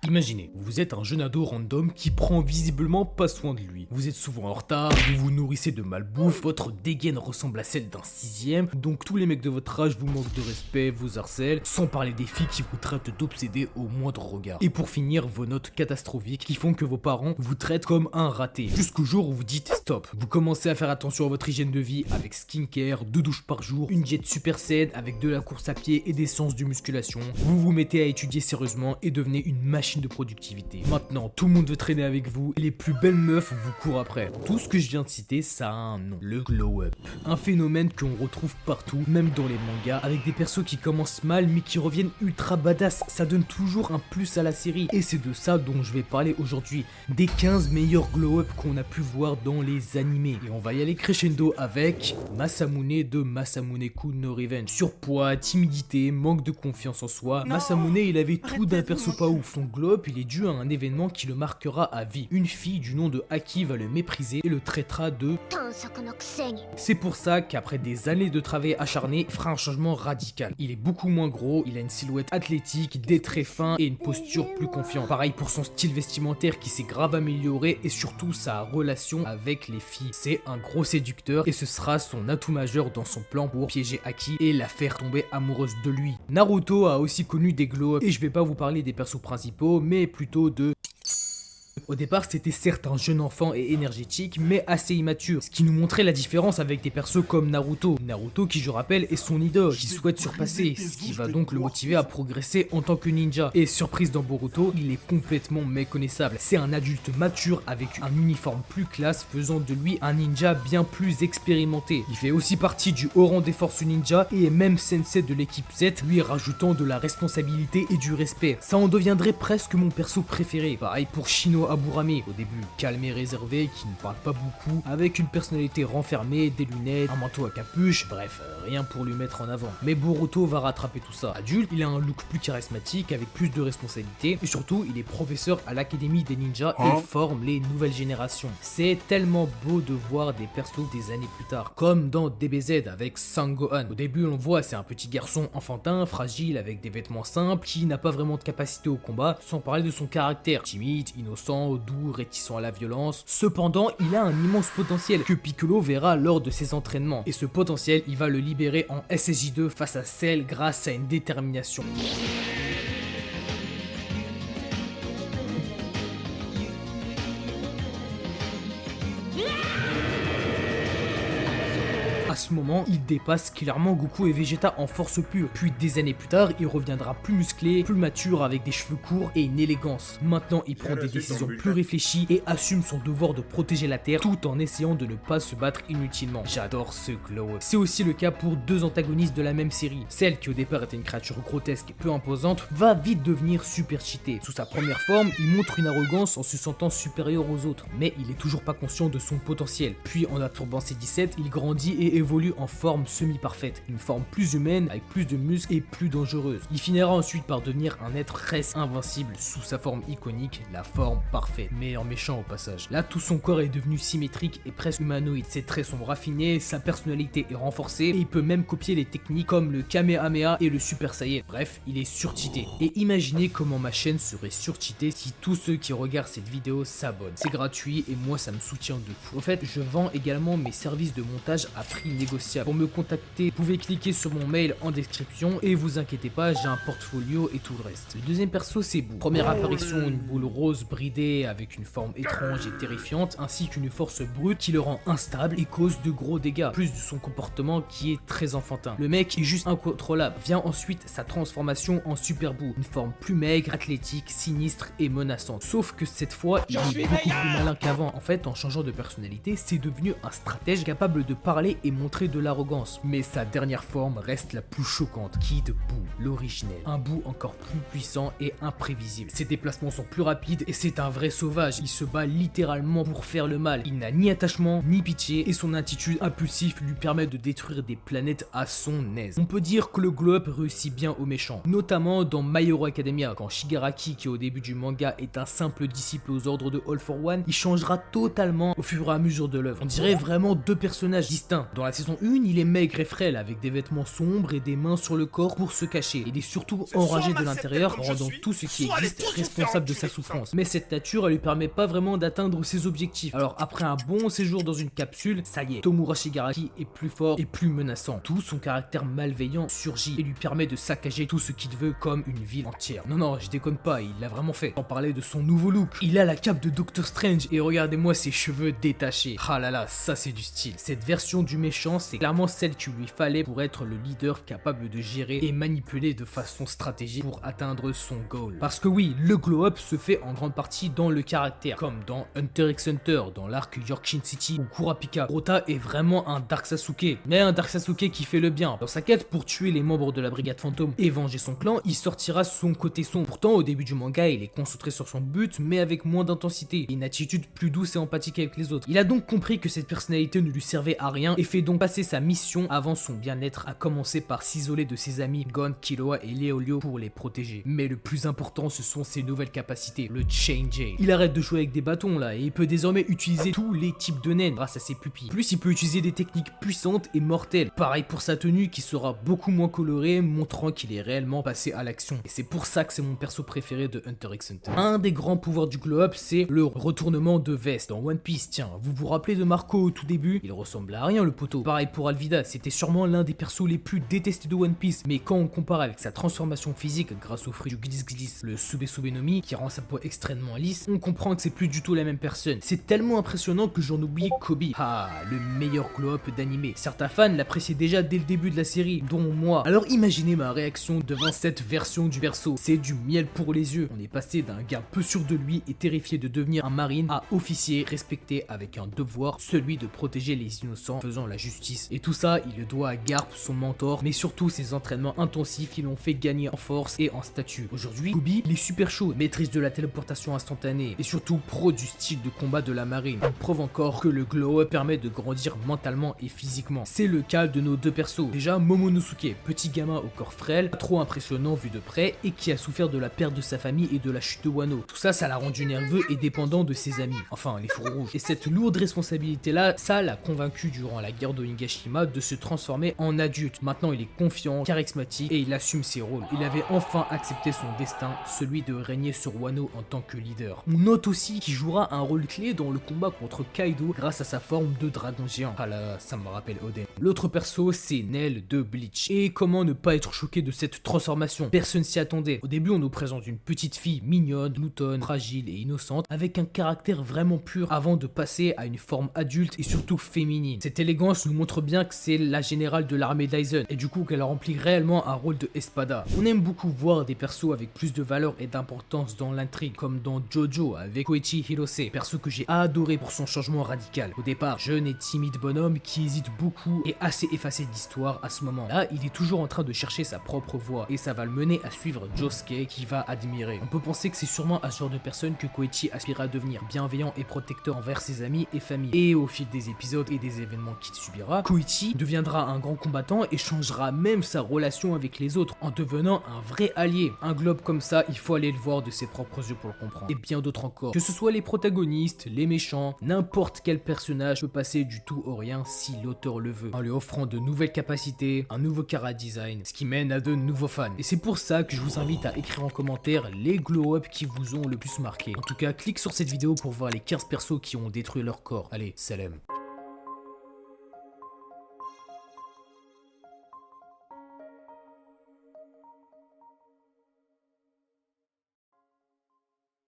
Imaginez, vous êtes un jeune ado random qui prend visiblement pas soin de lui. Vous êtes souvent en retard, vous vous nourrissez de malbouffe, votre dégaine ressemble à celle d'un sixième, donc tous les mecs de votre âge vous manquent de respect, vous harcèlent, sans parler des filles qui vous traitent d'obsédé au moindre regard. Et pour finir, vos notes catastrophiques qui font que vos parents vous traitent comme un raté. Jusqu'au jour où vous dites stop. Vous commencez à faire attention à votre hygiène de vie avec skincare, 2 douches par jour, une diète super saine avec de la course à pied et des séances de musculation. Vous vous mettez à étudier sérieusement et devenez une machine de productivité. Maintenant, tout le monde veut traîner avec vous et les plus belles meufs vous courent après. Tout ce que je viens de citer, ça a un nom, le glow up. Un phénomène qu'on retrouve partout, même dans les mangas, avec des persos qui commencent mal mais qui reviennent ultra badass. Ça donne toujours un plus à la série. Et c'est de ça dont je vais parler aujourd'hui. Des 15 meilleurs glow up qu'on a pu voir dans les animés. Et on va y aller crescendo avec Masamune de Masamune-kun no Revenge. Surpoids, timidité, manque de confiance en soi. Masamune, il avait tout d'un perso pas ouf. Son glow up, il est dû à un événement qui le marquera à vie. Une fille du nom de Aki va le mépriser et le traitera de... C'est pour ça qu'après des années de travail acharné, il fera un changement radical. Il est beaucoup moins gros, il a une silhouette athlétique, des traits fins et une posture plus confiante. Pareil pour son style vestimentaire qui s'est grave amélioré et surtout sa relation avec les filles. C'est un gros séducteur et ce sera son atout majeur dans son plan pour piéger Aki et la faire tomber amoureuse de lui. Naruto a aussi connu des glow-up et je vais pas vous parler des persos principaux mais plutôt de... Au départ, c'était certes un jeune enfant et énergétique, mais assez immature, ce qui nous montrait la différence avec des persos comme Naruto. Naruto qui, je rappelle, est son idole, qui souhaite surpasser, ce qui va donc le motiver à progresser en tant que ninja. Et surprise dans Boruto, il est complètement méconnaissable. C'est un adulte mature avec un uniforme plus classe, faisant de lui un ninja bien plus expérimenté. Il fait aussi partie du haut rang des forces ninja et est même sensei de l'équipe Z, lui rajoutant de la responsabilité et du respect. Ça en deviendrait presque mon perso préféré. Pareil pour Shino Aburame, au début calme et réservé, qui ne parle pas beaucoup, avec une personnalité renfermée, des lunettes, un manteau à capuche, bref, rien pour lui mettre en avant. Mais Boruto va rattraper tout ça. Adulte, il a un look plus charismatique, avec plus de responsabilités, et surtout, il est professeur à l'académie des ninjas et forme les nouvelles générations. C'est tellement beau de voir des persos des années plus tard, comme dans DBZ avec Sangohan. Au début, on le voit, c'est un petit garçon enfantin, fragile, avec des vêtements simples, qui n'a pas vraiment de capacité au combat, sans parler de son caractère, timide, innocent, doux, réticent à la violence. Cependant, il a un immense potentiel que Piccolo verra lors de ses entraînements. Et ce potentiel, il va le libérer en SSJ2 face à Cell grâce à une détermination. À ce moment, il dépasse clairement Goku et Vegeta en force pure. Puis des années plus tard, il reviendra plus musclé, plus mature avec des cheveux courts et une élégance. Maintenant, il prend des décisions plus réfléchies et assume son devoir de protéger la Terre tout en essayant de ne pas se battre inutilement. J'adore ce glow. C'est aussi le cas pour deux antagonistes de la même série. Celle qui au départ était une créature grotesque et peu imposante va vite devenir super cheatée. Sous sa première forme, il montre une arrogance en se sentant supérieur aux autres, mais il est toujours pas conscient de son potentiel. Puis en absorbant ses 17, il grandit et évolue en forme semi-parfaite, une forme plus humaine avec plus de muscles et plus dangereuse. Il finira ensuite par devenir un être presque invincible sous sa forme iconique, la forme parfaite, mais en méchant au passage. Là, tout son corps est devenu symétrique et presque humanoïde. Ses traits sont raffinés, sa personnalité est renforcée et il peut même copier les techniques comme le Kamehameha et le Super Saiyan. Bref, il est surcheaté. Et imaginez comment ma chaîne serait surcheatée si tous ceux qui regardent cette vidéo s'abonnent. C'est gratuit et moi ça me soutient de fou. En fait, je vends également mes services de montage à prix négociable. Pour me contacter, vous pouvez cliquer sur mon mail en description et vous inquiétez pas, j'ai un portfolio et tout le reste. Le deuxième perso, c'est Boo. Première apparition, une boule rose bridée avec une forme étrange et terrifiante, ainsi qu'une force brute qui le rend instable et cause de gros dégâts, plus de son comportement qui est très enfantin. Le mec est juste incontrôlable. Vient ensuite sa transformation en Super Boo, une forme plus maigre, athlétique, sinistre et menaçante. Sauf que cette fois, il est beaucoup plus malin qu'avant. En fait, en changeant de personnalité, c'est devenu un stratège capable de parler et montrer de l'arrogance. Mais sa dernière forme reste la plus choquante, Kid Boo, l'originel. Un Boo encore plus puissant et imprévisible. Ses déplacements sont plus rapides et c'est un vrai sauvage. Il se bat littéralement pour faire le mal. Il n'a ni attachement, ni pitié et son attitude impulsive lui permet de détruire des planètes à son aise. On peut dire que le glow-up réussit bien aux méchants, notamment dans My Hero Academia, quand Shigaraki, qui au début du manga est un simple disciple aux ordres de All for One, il changera totalement au fur et à mesure de l'œuvre. On dirait vraiment deux personnages distincts. Dans la saison 1, il est maigre et frêle avec des vêtements sombres et des mains sur le corps pour se cacher. Il est surtout enragé de l'intérieur, rendant tout ce qui existe responsable de sa souffrance. Mais cette nature, elle lui permet pas vraiment d'atteindre ses objectifs. Alors après un bon séjour dans une capsule, ça y est, Tomura Shigaraki est plus fort et plus menaçant. Tout son caractère malveillant surgit et lui permet de saccager tout ce qu'il veut comme une ville entière. Non, je déconne pas, il l'a vraiment fait. On parlait de son nouveau look. Il a la cape de Doctor Strange et regardez-moi ses cheveux détachés. Ah là là, ça c'est du style. Cette version du méchant, c'est clairement celle qu'il lui fallait pour être le leader capable de gérer et manipuler de façon stratégique pour atteindre son goal. Parce que oui, le glow-up se fait en grande partie dans le caractère, comme dans Hunter x Hunter, dans l'arc Yorkshin City ou Kurapika. Rota est vraiment un Dark Sasuke, mais un Dark Sasuke qui fait le bien. Dans sa quête pour tuer les membres de la brigade fantôme et venger son clan, il sortira son côté sombre. Pourtant, au début du manga, il est concentré sur son but, mais avec moins d'intensité, et une attitude plus douce et empathique avec les autres. Il a donc compris que cette personnalité ne lui servait à rien et fait donc passer sa mission avant son bien-être, à commencer par s'isoler de ses amis Gon, Killua et Leolio pour les protéger. Mais le plus important, ce sont ses nouvelles capacités, le Change. Il arrête de jouer avec des bâtons là et il peut désormais utiliser tous les types de naines grâce à ses pupilles. Plus il peut utiliser des techniques puissantes et mortelles. Pareil pour sa tenue qui sera beaucoup moins colorée, montrant qu'il est réellement passé à l'action. Et c'est pour ça que c'est mon perso préféré de Hunter x Hunter. Un des grands pouvoirs du glow-up, c'est le retournement de veste dans One Piece. Tiens, vous vous rappelez de Marco au tout début? Il ressemble à rien le poteau. Pareil pour Alvida, c'était sûrement l'un des persos les plus détestés de One Piece. Mais quand on compare avec sa transformation physique grâce au fruit du Gliss Gliss, le Sube Sube no Mi, qui rend sa peau extrêmement lisse, on comprend que c'est plus du tout la même personne. C'est tellement impressionnant que j'en oublie Kobe. Ah, le meilleur glow-up d'animé. Certains fans l'appréciaient déjà dès le début de la série, dont moi. Alors imaginez ma réaction devant cette version du perso. C'est du miel pour les yeux. On est passé d'un gars peu sûr de lui et terrifié de devenir un marine à officier respecté avec un devoir, celui de protéger les innocents, faisant la justice. Et tout ça, il le doit à Garp, son mentor, mais surtout ses entraînements intensifs qui l'ont fait gagner en force et en statut. Aujourd'hui, Kobe, il est super chaud, maîtrise de la téléportation instantanée et surtout pro du style de combat de la marine. On prouve encore que le glow-up permet de grandir mentalement et physiquement. C'est le cas de nos deux persos. Déjà, Momonosuke, petit gamin au corps frêle, trop impressionnant vu de près et qui a souffert de la perte de sa famille et de la chute de Wano. Tout ça, ça l'a rendu nerveux et dépendant de ses amis, enfin les fourreaux rouges. Et cette lourde responsabilité là, ça l'a convaincu durant la guerre d'Onigashima de se transformer en adulte. Maintenant il est confiant, charismatique et il assume ses rôles. Il avait enfin accepté son destin, celui de régner sur Wano en tant que leader. On note aussi qu'il jouera un rôle clé dans le combat contre Kaido grâce à sa forme de dragon géant. Ah là, ça me rappelle Oden. L'autre perso, c'est Nell de Bleach. Et comment ne pas être choqué de cette transformation? Personne s'y attendait. Au début, on nous présente une petite fille mignonne, gloutonne, fragile et innocente, avec un caractère vraiment pur, avant de passer à une forme adulte et surtout féminine. Cette élégance nous montre bien que c'est la générale de l'armée d'Aizen, et du coup qu'elle remplit réellement un rôle de espada. On aime beaucoup voir des persos avec plus de valeur et d'importance dans l'intrigue, comme dans Jojo avec Koichi Hirose, perso que j'ai adoré pour son changement radical. Au départ, jeune et timide bonhomme qui hésite beaucoup et assez effacé de l'histoire à ce moment. Là, il est toujours en train de chercher sa propre voie et ça va le mener à suivre Josuke qui va admirer. On peut penser que c'est sûrement à ce genre de personne que Koichi aspire à devenir, bienveillant et protecteur envers ses amis et famille. Et au fil des épisodes et des événements qu'il subira, Koichi deviendra un grand combattant et changera même sa relation avec les autres en devenant un vrai allié. Un globe comme ça, il faut aller le voir de ses propres yeux pour le comprendre. Et bien d'autres encore. Que ce soit les protagonistes, les méchants, n'importe quel personnage peut passer du tout au rien si l'auteur le veut, en lui offrant de nouvelles capacités, un nouveau chara design, ce qui mène à de nouveaux fans. Et c'est pour ça que je vous invite à écrire en commentaire les glow-up qui vous ont le plus marqué. En tout cas, clique sur cette vidéo pour voir les 15 persos qui ont détruit leur corps. Allez, salam.